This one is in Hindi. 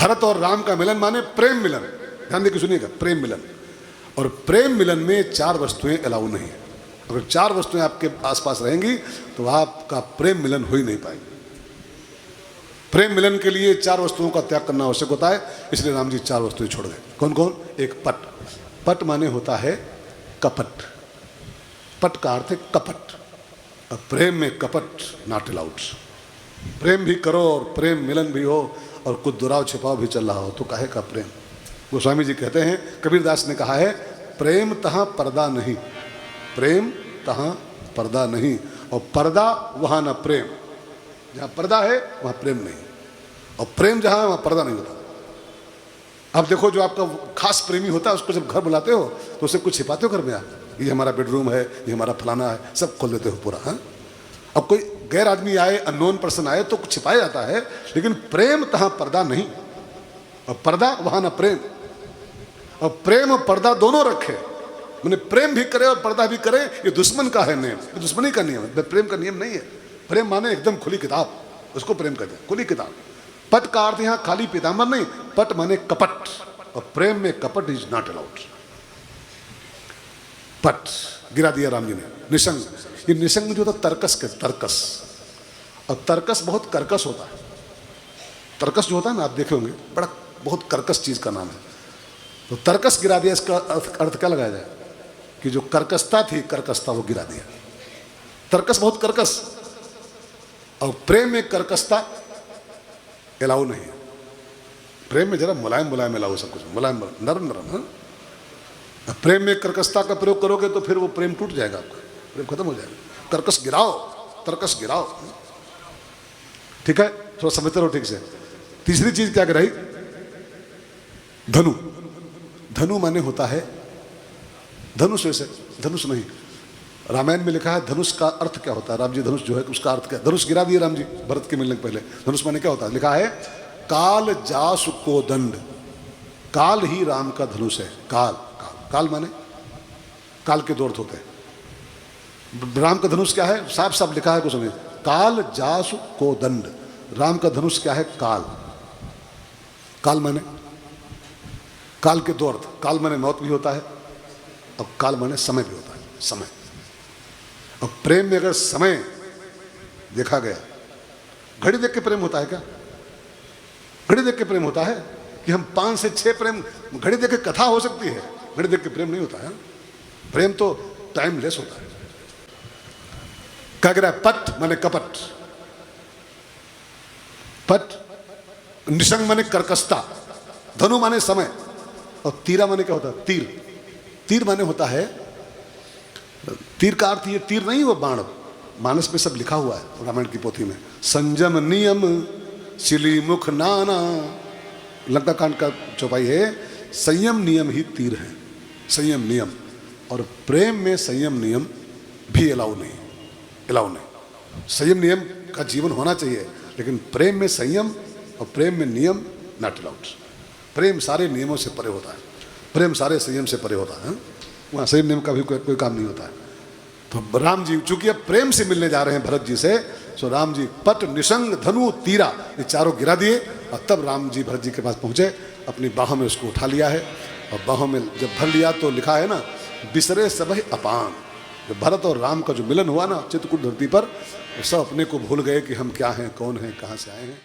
भरत और राम का मिलन माने प्रेम मिलन। ध्यान देकर सुनिएगा, प्रेम मिलन। और प्रेम मिलन में 4 वस्तुएं अलाउ नहीं है। अगर 4 वस्तुएं आपके आसपास रहेंगी तो आपका प्रेम मिलन हो ही नहीं पाएगी। प्रेम मिलन के लिए 4 वस्तुओं का त्याग करना आवश्यक होता है, इसलिए राम जी 4 वस्तुएं छोड़ गए। कौन कौन? एक पट। पट माने होता है कपट। पट का अर्थ है कपट। और प्रेम में कपट नॉट अलाउड। प्रेम भी करो और प्रेम मिलन भी हो और कुछ दुराव छिपाव भी चल रहा हो तो काहे का प्रेम। गोस्वामी जी कहते हैं, कबीरदास ने कहा है, प्रेम तहाँ पर्दा नहीं, प्रेम तहाँ पर्दा नहीं, और पर्दा वहाँ ना प्रेम। जहाँ पर्दा है वहाँ प्रेम नहीं, और प्रेम जहाँ है वहाँ पर्दा नहीं होता। अब देखो, जो आपका खास प्रेमी होता है उसको जब घर बुलाते हो तो उसे कुछ छिपाते हो घर में? आप ये हमारा बेडरूम है, ये हमारा फलाना है, सब खोल देते हो पूरा। हाँ, अब कोई गैर आदमी आए, अननोन पर्सन आए तो कुछ छिपाया जाता है, लेकिन प्रेम तहाँ पर्दा नहीं, और पर्दा वहाँ ना प्रेम। और प्रेम और पर्दा दोनों रखे, मैंने प्रेम भी करे और पर्दा भी करे, ये दुश्मन का है नियम, ये दुश्मनी का नियम है, प्रेम का नियम नहीं है। प्रेम माने एकदम खुली किताब, उसको प्रेम कहते हैं, खुली किताब। पट का अर्थ यहाँ खाली पीताम्बर नहीं, पट माने कपट, और प्रेम में कपट इज नॉट अलाउड। पट गिरा दिया राम जी ने। निसंग, ये निसंग जो था तर्कस के, तर्कस, और तर्कस बहुत कर्कश होता है। तर्कस जो होता है ना, आप देखे होंगे, बड़ा बहुत कर्कश चीज का नाम है। तो तर्कस गिरा दिया, इसका अर्थ क्या लगाया जाए कि जो कर्कशता थी, कर्कशता वो गिरा दिया। तर्कस बहुत कर्कश, और प्रेम में कर्कशता अलाउ नहीं है। प्रेम में जरा मुलायम मुलायम अलाउ, सब कुछ मुलायम नरम नरम। हाँ, प्रेम में कर्कशता का प्रयोग करोगे तो फिर वो प्रेम टूट जाएगा, आपका प्रेम खत्म हो जाएगा। कर्कश गिराओ, तर्कस गिराओ। ठीक है, थोड़ा समझते रहो ठीक से। तीसरी चीज क्या गिराई? धनु। धनु माने होता है धनुष। वैसे धनुष नहीं, रामायण में लिखा है धनुष का अर्थ क्या होता है। राम जी धनुष जो है उसका अर्थ क्या? धनुष गिरा दिए राम जी भरत के मिलने के पहले। धनुष माने क्या होता है? लिखा है काल जासु को दंड। काल ही राम का धनुष है। काल, काल, काल माने काल के 2 अर्थ होते हैं। राम का धनुष क्या है? साफ साफ लिखा है, कुछ समझ, काल जासु को दंड। राम का धनुष क्या है? काल। काल माने, काल के 2 अर्थ। काल माने मौत भी होता है, और काल माने समय भी होता है, समय। और प्रेम में अगर समय देखा गया, घड़ी देख के प्रेम होता है क्या? घड़ी देख के प्रेम होता है कि हम 5 से 6 प्रेम, घड़ी देख के कथा हो सकती है, घड़ी देख के प्रेम नहीं होता है। प्रेम तो टाइमलेस होता है। क्या कह रहा है? पट माने कपट। पट, निसंग माने कर्कशता, धनु माने समय, और तीरा माने क्या होता है? तीर। तीर माने होता है, तीर का अर्थ ये तीर नहीं, वो बाण। मानस में सब लिखा हुआ है, रामायण की पोथी में। संयम नियम शिली मुख नाना, लंका कांड का चौपाई है, संयम नियम ही तीर है। संयम नियम, और प्रेम में संयम नियम भी अलाउ नहीं, अलाउ नहीं। संयम नियम का जीवन होना चाहिए, लेकिन प्रेम में संयम और प्रेम में नियम नॉट अलाउड। प्रेम सारे नियमों से परे होता है, प्रेम सारे संयम से परे होता है। वहाँ संयम नियम का भी कोई काम नहीं होता है। तो राम जी चूंकि अब प्रेम से मिलने जा रहे हैं भरत जी से, सो राम जी पट, निसंग, धनु, तीरा, ये चारों गिरा दिए, और तब राम जी भरत जी के पास पहुँचे, अपनी बाहों में उसको उठा लिया है। और बाहों में जब भर लिया तो लिखा है ना, बिसरे सबहि अपान। जब भरत और राम का जो मिलन हुआ ना चित्रकूट धरती पर, सब अपने को भूल गए कि हम क्या हैं, कौन हैं, कहाँ से आए हैं।